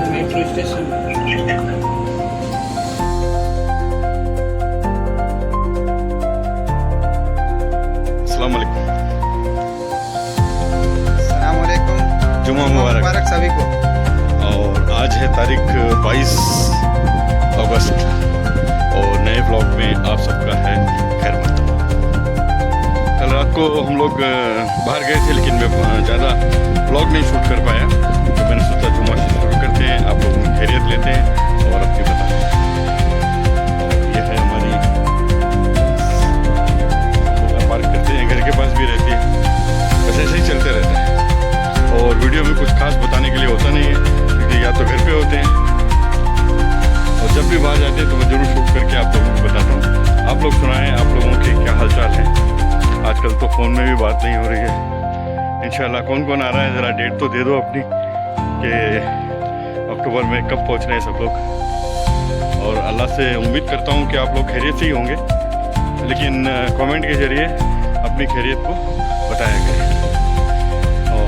Metro station. अस्सलाम वालेकुम। अस्सलाम वालेकुम। जुम्मा मुबारक सभी को। और आज है तारीख 22 अगस्त और नए ब्लॉग में आप सबका है खैर मकदम। कल रात को हम लोग बाहर गए थे लेकिन मैं ज़्यादा ब्लॉग नहीं शूट कर पाया, तो मैंने सोचा जुम्मा से शुरू करते हैं, आप लोगों की खैरियत लेते हैं और अपनी बताते हैं। और ये है हमारी पार्क करते हैं, घर के पास भी रहती है, बस ऐसे ही चलते रहता है। और वीडियो में कुछ खास बताने के लिए होता नहीं है क्योंकि या तो घर पे होते हैं और जब भी बाहर जाते हैं तो मैं ज़रूर शूट करके आप लोगों को बताता हूँ। आप लोग सुनाएं आप लोगों के क्या हालचाल है। आजकल तो फ़ोन में भी बात नहीं हो रही है। इंशाल्लाह कौन कौन आ रहा है ज़रा डेट तो दे दो अपनी कि अक्टूबर में कब पहुँच रहे हैं सब लोग। और अल्लाह से उम्मीद करता हूँ कि आप लोग खैरियत से ही होंगे, लेकिन कमेंट के ज़रिए अपनी खैरियत को बताया करें। और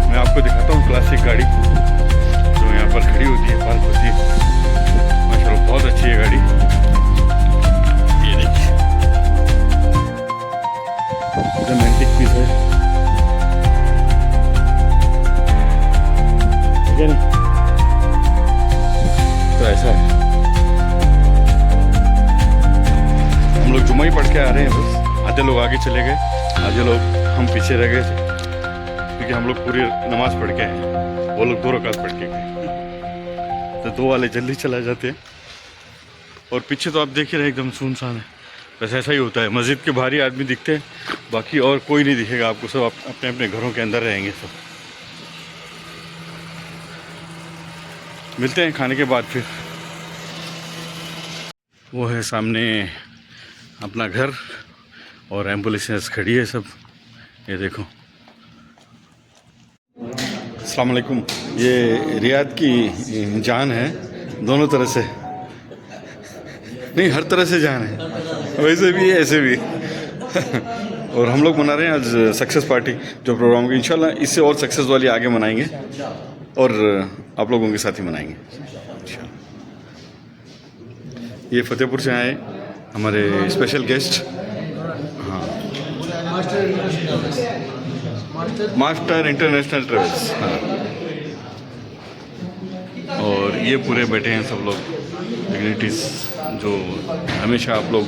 मैं आपको दिखाता हूँ क्लासिक गाड़ी जो यहाँ पर खड़ी होती है, पार्क होती है। माशाल्लाह बहुत अच्छी है गाड़ी। ये देखिए रोमांटिक पीस है, ठीक है नहीं? तो ऐसा है, हम लोग जुम्मा ही पढ़ के आ रहे हैं बस। आधे लोग आगे चले गए, आधे लोग हम पीछे रह गए थे क्योंकि हम लोग पूरी नमाज पढ़ के आए, वो लोग 2 रकात पढ़ के गए, तो 2 वाले जल्दी चला जाते हैं। और पीछे तो आप देख ही रहे एकदम सुनसान है। बस ऐसा ही होता है, मस्जिद के बाहर ही आदमी दिखते हैं, बाकी और कोई नहीं दिखेगा आपको, सब अपने अपने घरों के अंदर रहेंगे सब। मिलते हैं खाने के बाद फिर। वो है सामने अपना घर और एम्बुलेंस खड़ी है सब, ये देखो। अस्सलाम वालेकुम। ये रियाद की जान है, दोनों तरह से, नहीं हर तरह से जान है, वैसे भी ऐसे भी। और हम लोग मना रहे हैं आज सक्सेस पार्टी जो प्रोग्राम की, इंशाल्लाह इससे और सक्सेस वाली आगे मनाएंगे और आप लोगों के साथ ही मनाएंगे। ये फतेहपुर से आए हमारे स्पेशल गेस्ट, हाँ, मास्टर इंटरनेशनल ट्रेवल्स, हाँ। और ये पूरे बैठे हैं सब लोग डिग्निटीज़ जो हमेशा आप लोग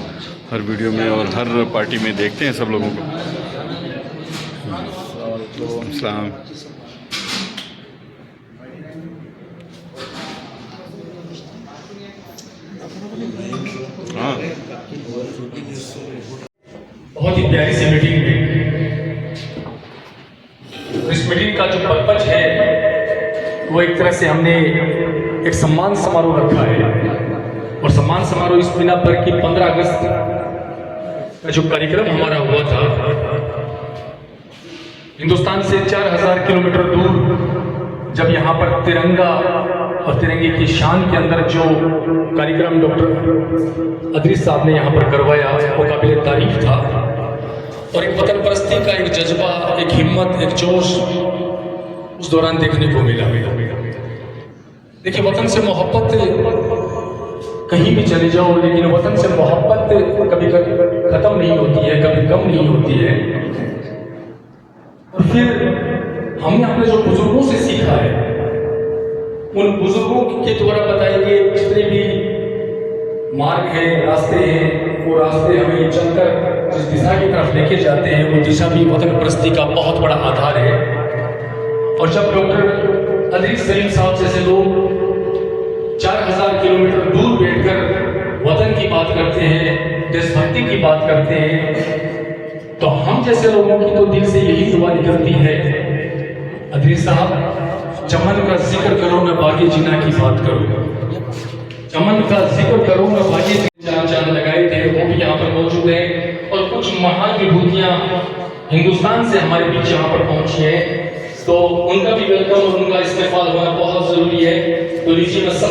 हर वीडियो में और हर पार्टी में देखते हैं सब लोगों को। अस्सलाम। हाँ, बहुत ही प्यारी सी मीटिंग है। इस मीटिंग का जो पर्पज है वो एक तरह से हमने एक सम्मान समारोह रखा है, और सम्मान समारोह इस बिना पर कि 15 अगस्त का जो कार्यक्रम हमारा हुआ था, हिंदुस्तान से 4000 किलोमीटर दूर जब यहाँ पर तिरंगा और तिरंगे की शान के अंदर जो कार्यक्रम डॉक्टर अदरीस साहब ने यहाँ पर करवाया वो काबिल तारीफ था। और एक वतन परस्ती का एक जज्बा, एक हिम्मत, एक जोश उस दौरान देखने को मिला। देखिए, वतन से मोहब्बत कहीं भी चले जाओ, लेकिन वतन से मोहब्बत कभी खत्म नहीं होती है, कभी कम नहीं होती है। और फिर हमने अपने जो बुजुर्गों से सीखा है, उन बुजुर्गों के द्वारा बताए गए जितने भी मार्ग है, रास्ते हैं, वो रास्ते हमें चलकर जिस दिशा की तरफ लेके जाते हैं, वो दिशा भी वतन परस्ती का बहुत बड़ा आधार है। और जब डॉक्टर अदरीस सलीम साहब जैसे लोग 4000 किलोमीटर दूर बैठकर वतन की बात करते हैं, देशभक्ति की बात करते हैं, तो हम जैसे लोगों की तो दिल से यही दुआ निकलती है, अदरीस साहब चमन का जिक्र करो मैं बागी जिना की बात करूँ, चमन का जिक्र करो मैं बागी जान लगाए थे, वो भी यहाँ पर मौजूद हैं। और कुछ महान विभूतियाँ हिंदुस्तान से हमारे बीच यहाँ पर पहुँची हैं, तो उनका भी वेलकम और उनका इस्तेमाल होना बहुत जरूरी है। तो लीजिए मैं सब,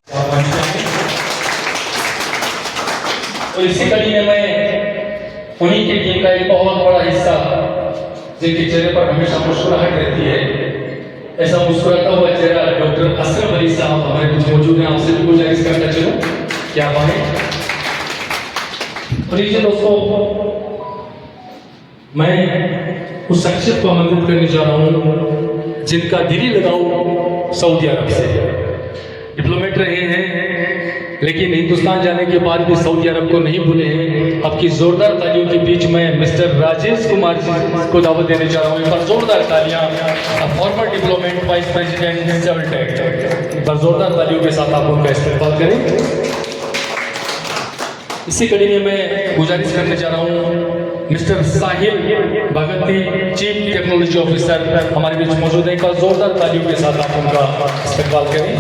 और इसी कड़ी में मैं उन्हीं की टीम का एक बहुत बड़ा हिस्सा जिनके चेहरे पर हमेशा मुस्कुराहट रहती है, ऐसा मुस्कुराता हुआ चेहरा डॉक्टर अशरफ अली साहब हमारे बीच मौजूद हैं। आपसे भी गुजारिश करना चलो क्या पाए। और ये दोस्तों, मैं उस शख्सियत को आमंत्रित करने जा रहा हूँ जिनका दिली लगाव सऊदी अरब से है। डिप्लोमेट रहे हैं लेकिन हिंदुस्तान जाने के बाद भी सऊदी अरब को नहीं भूले हैं। आपकी जोरदार तालियों के बीच में मिस्टर राजेश कुमार जी को दावत देने जा रहा हूँ। एक बार जोरदार तालियां। फॉर्मर डिप्लोमेट वाइस प्रेसिडेंट सेवलटेक, एक बार जोरदार तालियों के साथ आप उनका इस्तेमाल करें। इसी कड़ी में मैं गुजारिश करने जा रहा हूँ मिस्टर साहिल भगती, चीफ टेक्नोलॉजी ऑफिसर हमारे बीच मौजूद है। एक बार जोरदार तालियों के साथ आप उनका इस्तेमाल करें।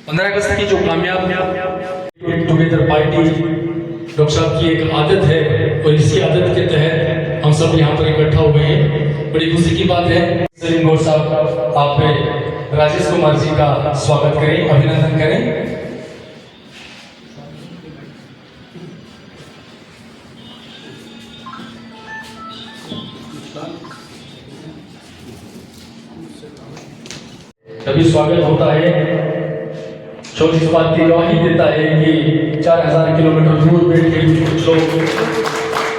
15 अगस्त की जो कामयाब टुगेदर पार्टी डॉक्टर साहब की एक आदत है और इसी आदत के तहत हम सब यहाँ पर इकट्ठा हुए हैं। बड़ी खुशी की बात है। सलीम गौर साहब, आप राजेश कुमार जी का स्वागत करें, अभिनंदन करें। तभी स्वागत होता है जो इस बात की गवाही देता है कि 4000 किलोमीटर दूर बैठ के कुछ लोग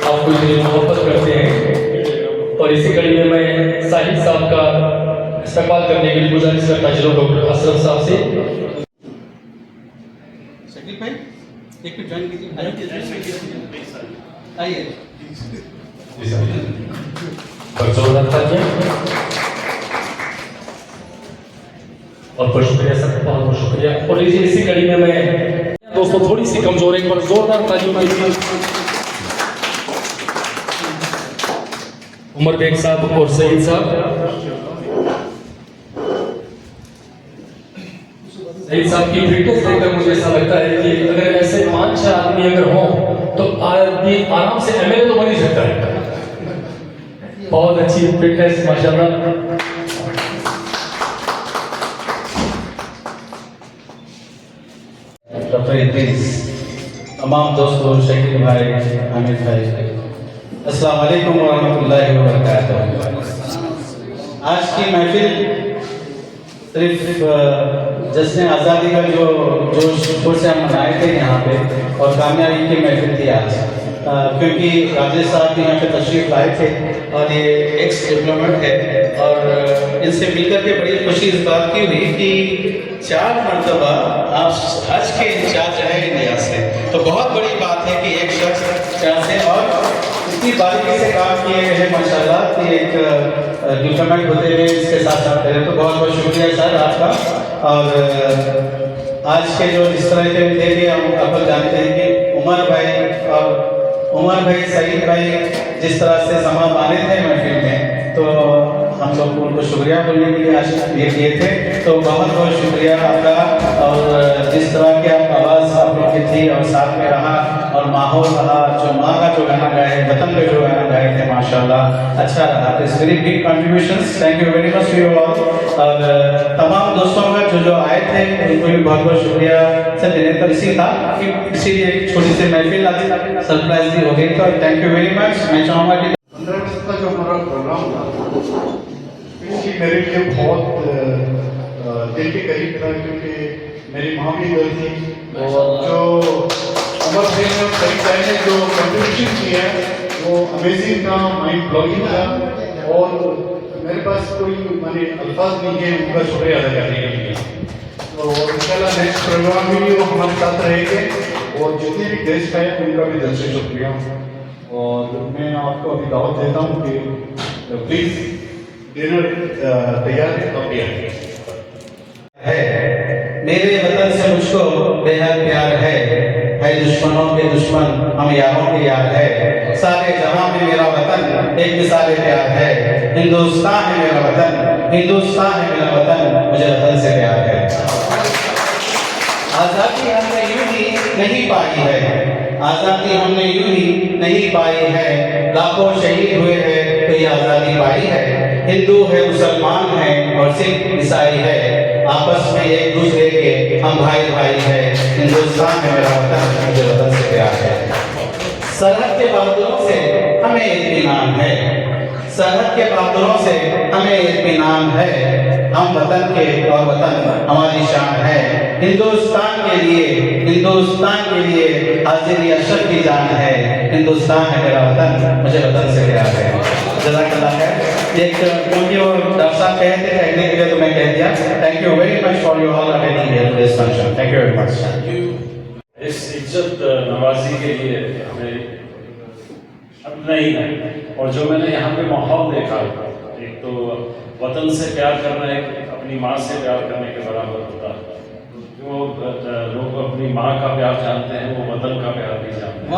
आपको इतनी मोहब्बत करते हैं। और इसी कड़ी में मैं साहिल साहब का इस्तेमाल करने के लिए गुजारिश करता चलो डॉक्टर अशरफ साहब से। शकील भाई एक मिनट ज्वाइन कीजिए, आइए। और बहुत शुक्रिया सर, बहुत बहुत शुक्रिया। और लीजिए इसी कड़ी में मैं दोस्तों थोड़ी सी कमजोर है, एक बार जोरदार तालियों के साथ उमर बेग साहब और सईद साहब। सईद साहब की फिटनेस देखकर मुझे ऐसा लगता है कि अगर ऐसे 5-6 आदमी अगर हों तो आदमी आराम से एमएलए तो बन ही सकता है। बहुत अच्छी फिटनेस माशाल्लाह। डॉक्टर इद्रीस, तमाम दोस्तों, शकील भाई, हामिद भाई, अस्सलाम वालेकुम वरहमतुल्लाहि वबरकातुहू। आज की महफिल सिर्फ जश्न आज़ादी का जो जोश से हम मनाए थे यहाँ पे और कामयाबी की महफिल थी आज, क्योंकि राजेश साहब भी यहाँ पे तशरीफ़ लाए थे और ये एक्स डिप्लोमेट है और इनसे मिलकर के बड़ी खुशी इस बात की हुई कि 4 मरतबा आप हज के इंचार्ज हैं इंडिया से, तो बहुत बड़ी बात है कि एक शख्स चाहते और इतनी बारीकी से काम किए हैं माशाल्लाह कि एक डिप्लोमेट होते हुए इसके साथ साथ रहे। तो बहुत बहुत शुक्रिया सर आपका। और आज के जो इस तरह के देखिए हम आपको जानते हैं कि उमर भाई सईद भाई जिस तरह से समा माने थे महफिल में, तो हम लोग उनको शुक्रिया बोलने के लिए आज ये किए थे। तो बहुत बहुत शुक्रिया आपका। और जिस तरह की आप आवाज़ आप लोग की थी और साथ में रहा और माहौल रहा, जो माँ का जो गाना गाए, वतन का जो गाना गाए थे माशाल्लाह अच्छा रहा। It's very big contributions, thank you very much you all. और तमाम दोस्तों का जो आए थे उनको भी बहुत बहुत शुक्रिया। सर निरंतर इसी था कि इसीलिए एक छोटी सी महफिल आज सरप्राइज भी हो गई। तो थैंक यू वेरी मच। मैं चाहूँगा कि 15 अगस्त का जो हमारा प्रोग्राम था क्योंकि मेरे लिए बहुत दिल के करीब था, क्योंकि मेरी माँ भी इधर थी और जो उमर भाई ने करीब भाई ने जो कंट्रीब्यूशन किया है वो अमेजिंग था, माइंड ब्लोइंग था और मेरे पास कोई माने अल्फाज नहीं है उनका शुक्रिया अदा करने के लिए। तो इंशाल्लाह नेक्स्ट प्रोग्राम में भी वो हमारे साथ रहेंगे और जितने भी गेस्ट आए उनका भी दिल से शुक्रिया। और मैं आपको अभी दावत देता हूँ कि प्लीज़ डिनर तैयार है, तो तैयार है। मेरे वतन से मुझको बेहद प्यार है दुश्मनों के दुश्मन हम यारों के यार है। सारे जहां में मेरा वतन एक मिसाल प्यार है। हिंदुस्तान है मेरा वतन, हिंदुस्तान है मेरा वतन, मुझे वतन से प्यार है। आज़ादी हमने यूं ही नहीं पाई है, आज़ादी हमने यूं ही नहीं पाई है। लाखों शहीद हुए हैं तो ये आज़ादी पाई है। हिंदू है, मुसलमान है और सिख ईसाई है, आपस में एक दूसरे के हम भाई भाई है। हिंदुस्तान है मेरा वतन, मुझे वतन से प्यार है। सरहद के बहादुरों से हमें इत्मीनान है, सरहद के बहादुरों से हमें इत्मीनान है। हम वतन के और वतन हमारी शान है। हिंदुस्तान के लिए हाजिर अशरफ की जान है। हिंदुस्तान है मेरा वतन, मुझे वतन से प्यार है। जज़ाकल्लाह खैर। एक क्योंकि वो डॉक्टर साहब कहे थे कहने के लिए तो मैं कह दिया। Thank you very much for you all attending here to this function. Thank you very much. इस इज्जत नवाजी के लिए हमें अब नहीं है। और जो मैंने यहाँ पे माहौल देखा, एक तो वतन से प्यार करना एक अपनी माँ से प्यार करने के बराबर होता है। जो लोग अपनी माँ का प्यार जानते हैं वो वतन का प्यार भी जानते हैं।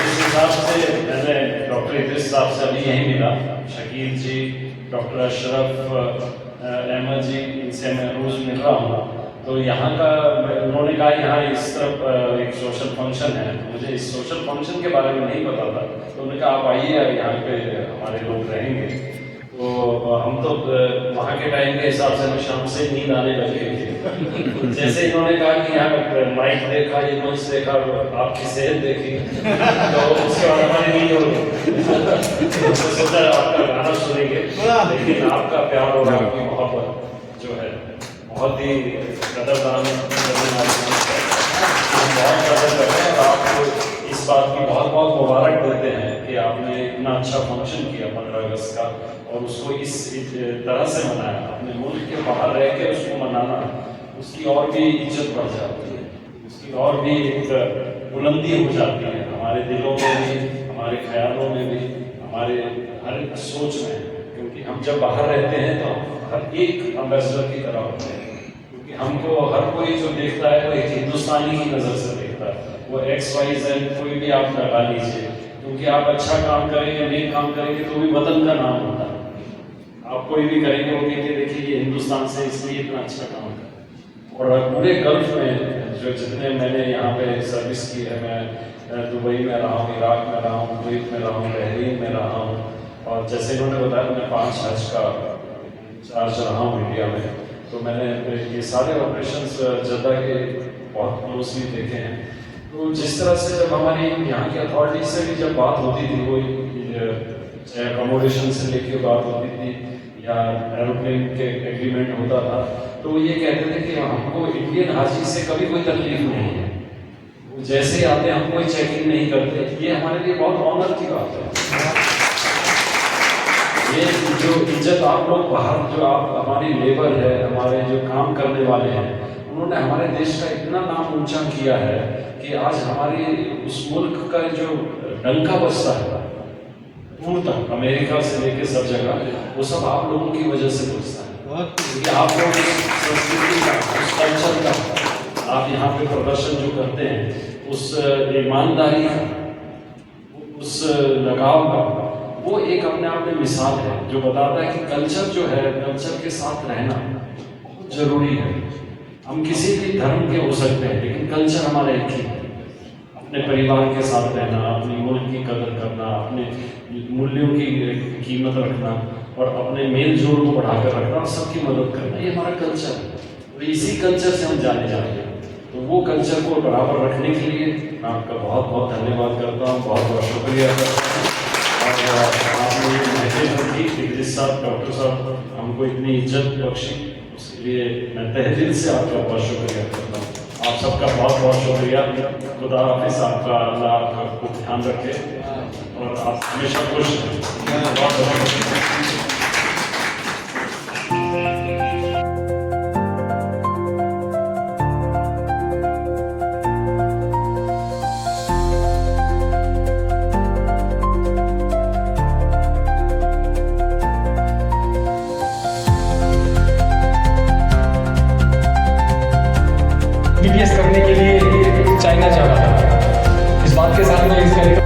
इस हिसाब से मैंने डॉक्टर इद्रिस साहब से अभी यहीं मिला, शकील जी, डॉक्टर अशरफ अहमद जी, इनसे मैं रोज़ मिल रहा हूँ। तो यहाँ का उन्होंने कहा यहाँ इस तरफ एक सोशल फंक्शन है। मुझे इस सोशल फंक्शन के बारे में नहीं पता था, तो उन्होंने कहा आप आइए, यहाँ पे हमारे लोग रहेंगे। तो हम तो वहाँ के टाइम के हिसाब से हमें शाम से नींद आने लगी थी। जैसे इन्होंने कहा कि यहाँ माइक देखा, ये मंच देखा, आपकी सेहत देखी, तो उसके बाद हमारी नींद हो गई। तो सोचा आपका गाना सुनेंगे, लेकिन आपका प्यार और आपकी मोहब्बत जो है बहुत ही कदरदान बहुत कदर करते हैं। आपको इस बात की बहुत बहुत मुबारक देते हैं कि आपने इतना अच्छा फंक्शन किया 15 अगस्त का, और उसको इस तरह से मनाया। अपने मुल्क के बाहर रह के उसको मनाना, उसकी और भी इज्जत बढ़ जाती है, उसकी और भी एक बुलंदी हो जाती है हमारे दिलों में भी, हमारे ख्यालों में भी, हमारे हर एक सोच में। क्योंकि हम जब बाहर रहते हैं तो हर एक अम्बेसडर की तरह होते हैं, क्योंकि हमको हर कोई जो देखता है वो एक हिंदुस्तानी की नज़र से देखता है। वो XYZ कोई भी आप लगा लीजिए, क्योंकि आप अच्छा काम करेंगे, नेक काम करेंगे तो भी वतन का नाम होता है। आप कोई भी करेंगे वो कहेंगे देखिए ये हिंदुस्तान से इसलिए इतना अच्छा काम कर। और पूरे गल्फ में जो जितने मैंने यहाँ पे सर्विस की है, मैं दुबई में रहा हूँ, इराक में रहा हूँ, कुवैत में रहा हूँ, बहरीन में रहा हूँ, और जैसे इन्होंने बताया मैं 5 हज का चार्ज रहा हूँ इंडिया में। तो मैंने ये सारे ऑपरेशंस जद्दा के बहुत क्लोजली देखे हैं। तो जिस तरह से जब हमारी यहाँ की अथॉरिटी से भी जब बात होती थी, वो चाहे अकोमोडेशन से लेके बात होती थी या एरोप्लेन के एग्रीमेंट होता था, तो वो ये कहते थे कि हमको इंडियन हाजी से कभी कोई तकलीफ नहीं है, वो जैसे ही आते हम कोई चेकिंग नहीं करते। ये हमारे लिए बहुत ऑनर की बात है। ये जो इज्जत आप लोग बाहर, जो आप हमारी लेबर है, हमारे जो काम करने वाले हैं, उन्होंने हमारे देश का इतना नाम ऊंचा किया है कि आज हमारे उस मुल्क का जो डंका बजता है दूर तक, अमेरिका से लेके सब जगह, वो सब आप लोगों की वजह से बजता है। क्योंकि आप लोग संस्कृति का, उस कल्चर का आप यहाँ पे प्रदर्शन जो करते हैं, उस ईमानदारी का, उस लगाव का, वो एक अपने आप में मिसाल है जो बताता है कि कल्चर जो है, कल्चर के साथ रहना बहुत जरूरी है। हम किसी भी धर्म के हो सकते हैं, लेकिन कल्चर हमारा एक ही है। अपने परिवार के साथ रहना, अपनी मुल्क की कदर करना, अपने मूल्यों की कीमत रखना, और अपने मेल जोल को बढ़ाकर रखना, और सबकी मदद करना, ये हमारा कल्चर है। तो इसी कल्चर से हम जाने जाते हैं। तो वो कल्चर को बराबर रखने के लिए मैं आपका बहुत बहुत धन्यवाद करता हूँ, बहुत बहुत शुक्रिया करता हूँ। और आपने इद्रिस साहब, डॉक्टर साहब हमको इतनी इज्जत बख्शी, उसके लिए मैं तहे दिल से आपका बहुत शुक्रिया करता हूँ। आप सबका बहुत बहुत शुक्रिया। खुदा हाफिज़, आपका अल्लाह आपका ध्यान रखे और आप हमेशा खुश रहें। बहुत बहुत शुक्रिया। BPS करने के लिए चाइना जा रहा था। इस बात के साथ में इसका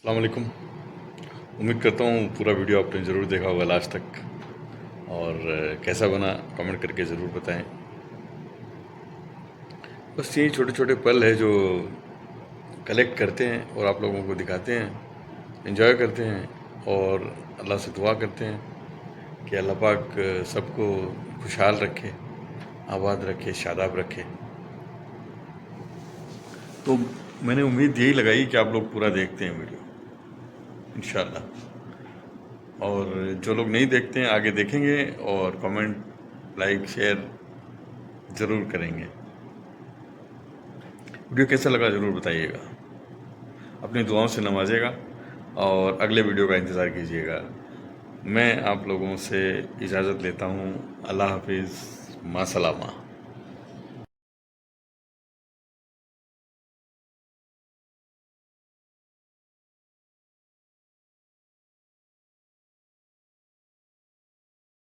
अस्सलाम वालेकुम। उम्मीद करता हूँ पूरा वीडियो आपने ज़रूर देखा होगा लास्ट तक, और कैसा बना कमेंट करके ज़रूर बताएं। बस यही छोटे छोटे पल है जो कलेक्ट करते हैं और आप लोगों को दिखाते हैं, एंजॉय करते हैं और अल्लाह से दुआ करते हैं कि अल्लाह पाक सबको खुशहाल रखे, आबाद रखे, शादाब रखे। तो मैंने उम्मीद यही लगाई कि आप लोग पूरा देखते हैं वीडियो इंशाल्लाह, और जो लोग नहीं देखते हैं आगे देखेंगे और कमेंट, लाइक, शेयर ज़रूर करेंगे। वीडियो कैसा लगा ज़रूर बताइएगा, अपनी दुआओं से नवाजिएगा और अगले वीडियो का इंतज़ार कीजिएगा। मैं आप लोगों से इजाज़त लेता हूँ। अल्लाह हाफिज़, मा सलामा।